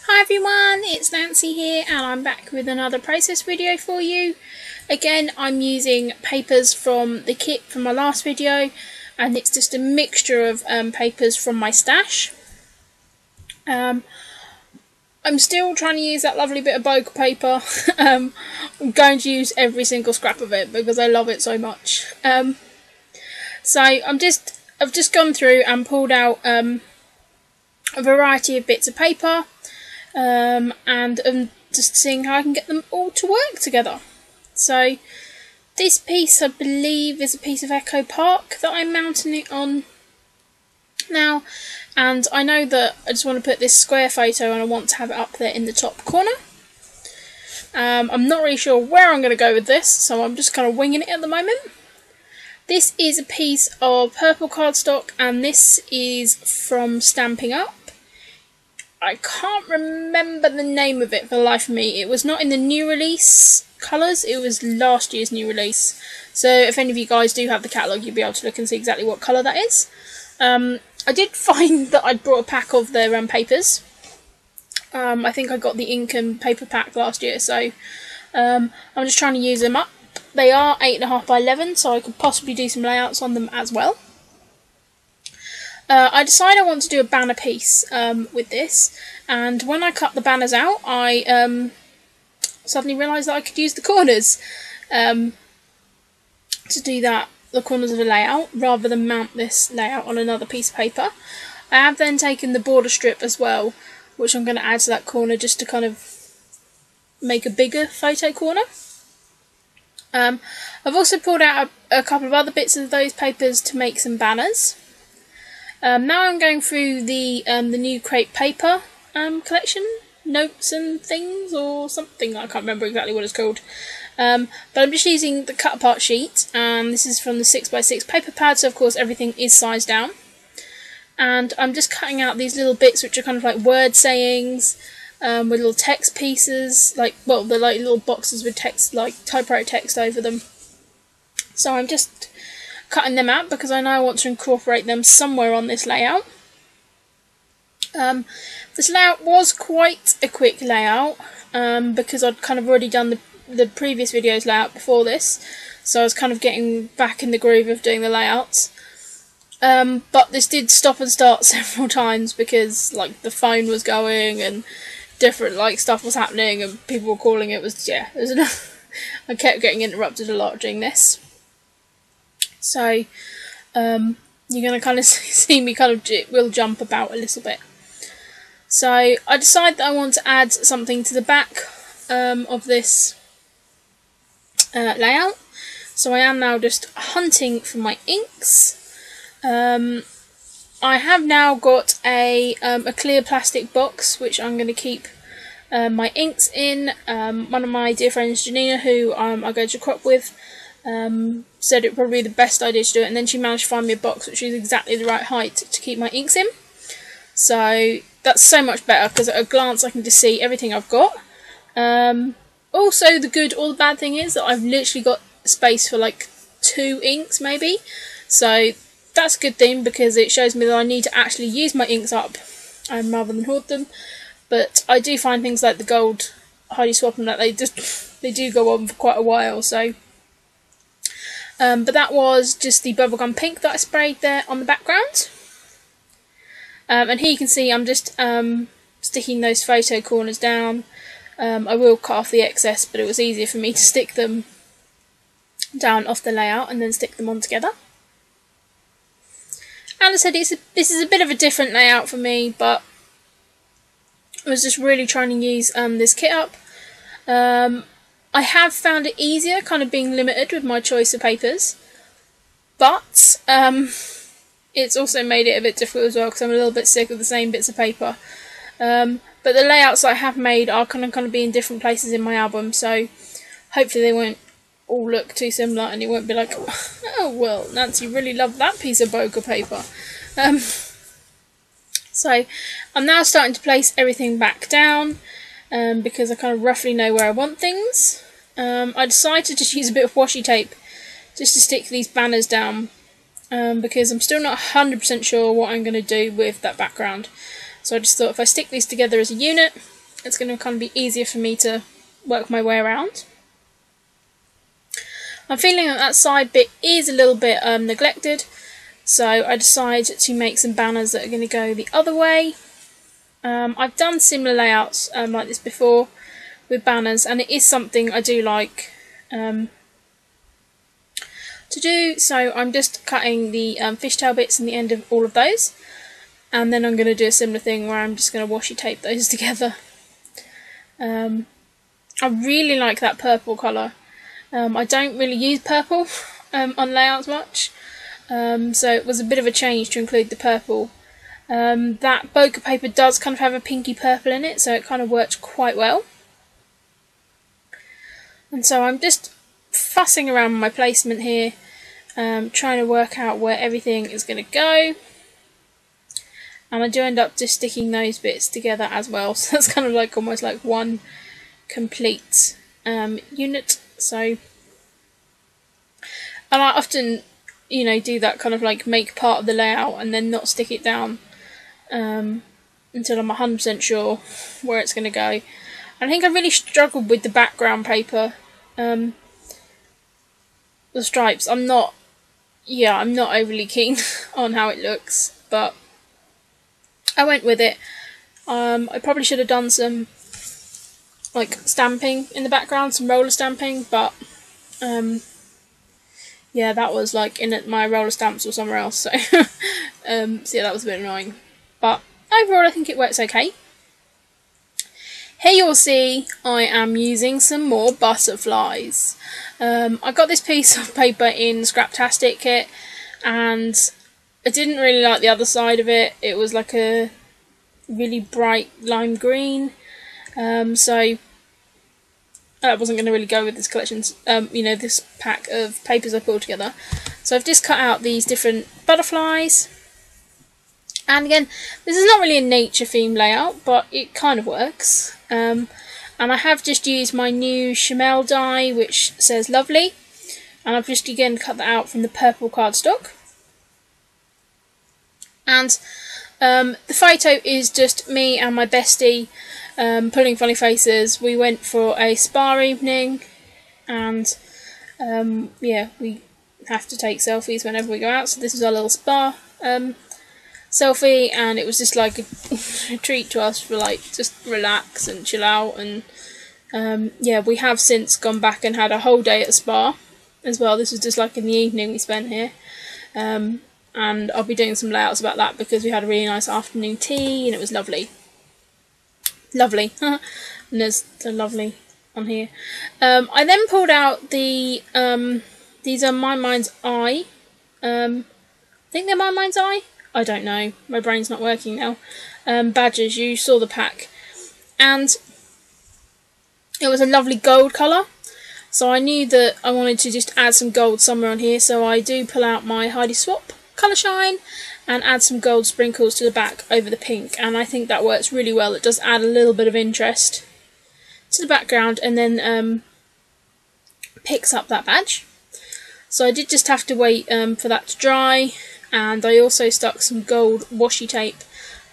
Hi everyone, it's Nancy here and I'm back with another process video for you. Again, I'm using papers from the kit from my last video, and it's just a mixture of papers from my stash. I'm still trying to use that lovely bit of bokeh paper. I'm going to use every single scrap of it because I love it so much. So I've just gone through and pulled out a variety of bits of paper. And I'm just seeing how I can get them all to work together. So this piece, I believe, is a piece of Echo Park that I'm mounting it on now, and I know that I just want to put this square photo and I want to have it up there in the top corner. I'm not really sure where I'm going to go with this, so I'm just kind of winging it at the moment. This is a piece of purple cardstock, and this is from Stamping Up. I can't remember the name of it for the life of me. It was not in the new release colours, it was last year's new release. So if any of you guys do have the catalogue, you'll be able to look and see exactly what colour that is. I did find that I'd brought a pack of their papers. I think I got the ink and paper pack last year, so I'm just trying to use them up. They are 8.5 by 11, so I could possibly do some layouts on them as well. I decided I want to do a banner piece with this, and when I cut the banners out, I suddenly realised that I could use the corners to do that, the corners of the layout, rather than mount this layout on another piece of paper. I have then taken the border strip as well, which I'm going to add to that corner just to kind of make a bigger photo corner. I've also pulled out a couple of other bits of those papers to make some banners. Now I'm going through the new crepe paper collection, notes and things or something, I can't remember exactly what it's called. But I'm just using the cut apart sheet, and this is from the 6x6 paper pad, so of course everything is sized down. And I'm just cutting out these little bits which are kind of like word sayings, with little text pieces, like, well, they're like little boxes with text, like typewriter text over them. So I'm just cutting them out because I know I want to incorporate them somewhere on this layout. This layout was quite a quick layout because I'd kind of already done the previous video's layout before this, so I was kind of getting back in the groove of doing the layouts. But this did stop and start several times because like the phone was going and different like stuff was happening and people were calling. It was enough. I kept getting interrupted a lot doing this. So, you're going to kind of see me it will jump about a little bit. So, I decided that I want to add something to the back of this layout. So I am now just hunting for my inks. I have now got a clear plastic box which I'm going to keep my inks in. One of my dear friends, Janina, who I go to crop with, said it would probably be the best idea to do it, and then she managed to find me a box which is exactly the right height to keep my inks in. So that's so much better because at a glance I can just see everything I've got. Also, the good or the bad thing is that I've literally got space for like 2 inks maybe, so that's a good thing because it shows me that I need to actually use my inks up rather than hoard them. But I do find things like the gold Heidi Swap and that they do go on for quite a while, so. But that was just the bubblegum pink that I sprayed there on the background. And here you can see I'm just sticking those photo corners down. I will cut off the excess, but it was easier for me to stick them down off the layout and then stick them on together. And I said, this is a bit of a different layout for me, but I was just really trying to use this kit up. I have found it easier kind of being limited with my choice of papers, but it's also made it a bit difficult as well because I'm a little bit sick of the same bits of paper. But the layouts I have made are kind of be in different places in my album, so hopefully they won't all look too similar and it won't be like, oh well, Nancy really loved that piece of bokeh paper. So I'm now starting to place everything back down because I kind of roughly know where I want things. I decided to just use a bit of washi tape just to stick these banners down because I'm still not 100% sure what I'm going to do with that background. So I just thought if I stick these together as a unit, It's going to kind of be easier for me to work my way around. I'm feeling that side bit is a little bit neglected, so I decided to make some banners that are going to go the other way. I've done similar layouts like this before with banners, and it is something I do like to do, so I'm just cutting the fishtail bits in the end of all of those, and then I'm going to do a similar thing where I'm just going to washi tape those together. I really like that purple colour. I don't really use purple on layouts much, so it was a bit of a change to include the purple. That bokeh paper does kind of have a pinky purple in it, so it kind of works quite well. And so I'm just fussing around my placement here, trying to work out where everything is going to go. And I do end up just sticking those bits together as well, so that's kind of like almost like one complete unit. So, and I often, you know, do that kind of like make part of the layout and then not stick it down until I'm 100% sure where it's going to go. I think I really struggled with the background paper, the stripes. I'm not overly keen on how it looks, but I went with it. I probably should have done some like stamping in the background, some roller stamping, but yeah, that was like in my roller stamps or somewhere else, so so yeah, that was a bit annoying, but overall I think it works okay. Here you'll see I am using some more butterflies. I got this piece of paper in Scraptastic kit, and I didn't really like the other side of it. It was like a really bright lime green, so that wasn't going to really go with this collection, you know, this pack of papers I pulled together. So I've just cut out these different butterflies, and again, this is not really a nature themed layout, but it kind of works. And I have just used my new Chamel die, which says lovely, and I've just again cut that out from the purple cardstock. And the photo is just me and my bestie pulling funny faces. We went for a spa evening, and yeah, we have to take selfies whenever we go out, so this is our little spa selfie, and it was just like a treat to us for like just relax and chill out. And yeah, we have since gone back and had a whole day at the spa as well. This was just like in the evening we spent here, and I'll be doing some layouts about that because we had a really nice afternoon tea and it was lovely. Lovely. And there's the lovely on here. I then pulled out the these are My Mind's Eye. I think they're My Mind's Eye? I don't know. My brain's not working now. Badges. You saw the pack. And it was a lovely gold colour. So I knew that I wanted to just add some gold somewhere on here. So I do pull out my Heidi Swap Colour Shine and add some gold sprinkles to the back over the pink. And I think that works really well. It does add a little bit of interest to the background, and then picks up that badge. So I did just have to wait for that to dry, and I also stuck some gold washi tape,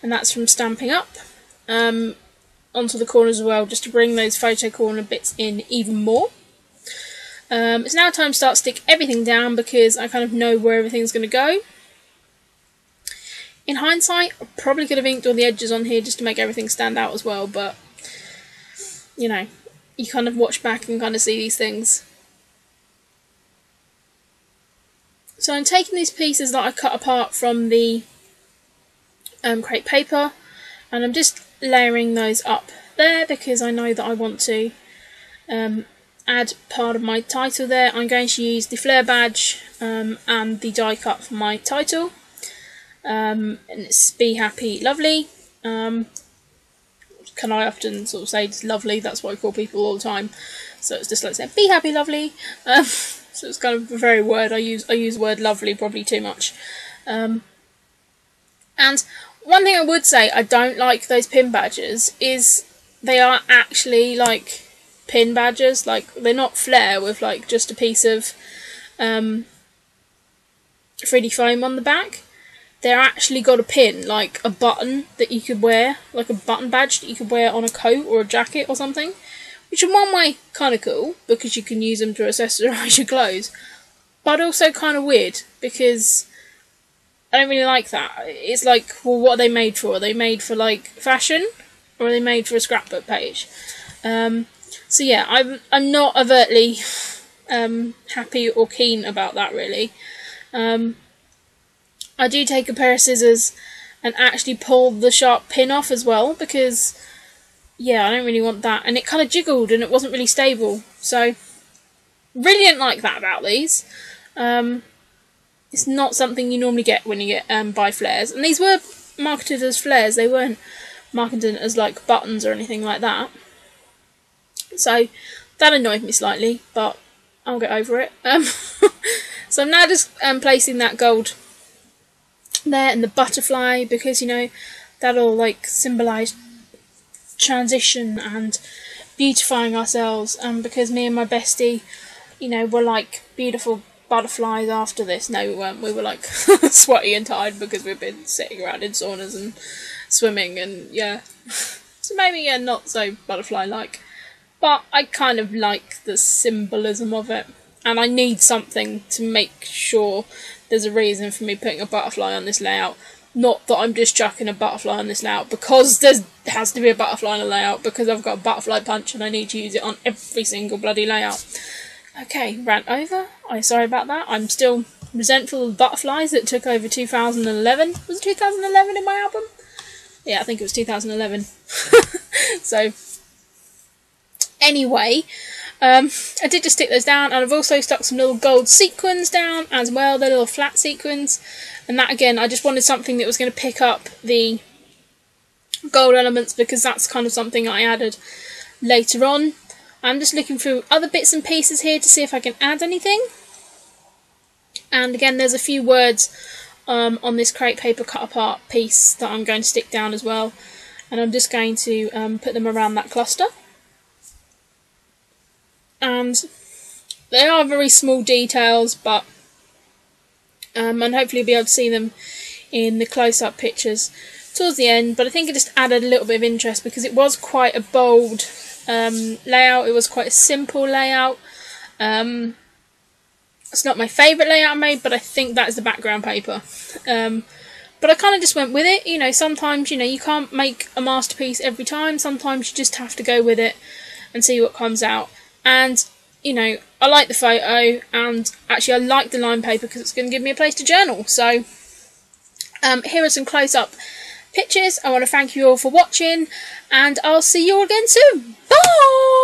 and that's from Stamping Up, onto the corners as well, just to bring those photo corner bits in even more. It's now time to start stick everything down because I kind of know where everything's going to go. In hindsight, I probably could have inked all the edges on here just to make everything stand out as well, but you know, you kind of watch back and kind of see these things. So I'm taking these pieces that I cut apart from the crepe paper, and I'm just layering those up there because I know that I want to add part of my title there. I'm going to use the flare badge and the die cut for my title, and it's Be Happy Lovely. Can I often sort of say it's lovely, that's what I call people all the time, so it's just like saying Be Happy Lovely. So it's kind of a very word, I use the word lovely probably too much. And one thing I would say I don't like those pin badges is they are actually like pin badges, like they're not flare with like just a piece of 3D foam on the back. they're actually got a pin, like a button that you could wear, like a button badge that you could wear on a coat or a jacket or something, which in one way kind of cool because you can use them to accessorise your clothes, but also kind of weird because I don't really like that. It's like, well, what are they made for? Are they made for like fashion, or are they made for a scrapbook page? So yeah, I'm not overtly happy or keen about that really. I do take a pair of scissors and actually pull the sharp pin off as well because, yeah, I don't really want that. And it kind of jiggled and it wasn't really stable. So, really didn't like that about these. It's not something you normally get when you get buy flares. And these were marketed as flares. They weren't marketed as like buttons or anything like that. So, that annoyed me slightly, but I'll get over it. So I'm now just placing that gold there and the butterfly because, you know, that'll like symbolise transition and beautifying ourselves, and because me and my bestie, you know, were like beautiful butterflies after this. No, we weren't. We were like sweaty and tired because we've been sitting around in saunas and swimming, and yeah, so maybe yeah, not so butterfly like, but I kind of like the symbolism of it, and I need something to make sure there's a reason for me putting a butterfly on this layout. Not that I'm just chucking a butterfly on this layout because there has to be a butterfly on a layout because I've got a butterfly punch and I need to use it on every single bloody layout. Okay, rant over. I'm sorry about that. I'm still resentful of butterflies that took over 2011. Was it 2011 in my album? Yeah, I think it was 2011. So, anyway, I did just stick those down, and I've also stuck some little gold sequins down as well, the little flat sequins, and that again, I just wanted something that was going to pick up the gold elements because that's kind of something I added later on. I'm just looking through other bits and pieces here to see if I can add anything, and again there's a few words on this crepe paper cut apart piece that I'm going to stick down as well, and I'm just going to put them around that cluster. And they are very small details, but and hopefully you'll be able to see them in the close-up pictures towards the end. But I think it just added a little bit of interest because it was quite a bold layout. It was quite a simple layout. It's not my favourite layout I made, but I think that is the background paper. But I kind of just went with it. You know, sometimes, you know, you can't make a masterpiece every time. Sometimes you just have to go with it and see what comes out. And, you know, I like the photo, and actually I like the line paper because it's going to give me a place to journal. So, here are some close-up pictures. I want to thank you all for watching, and I'll see you all again soon. Bye!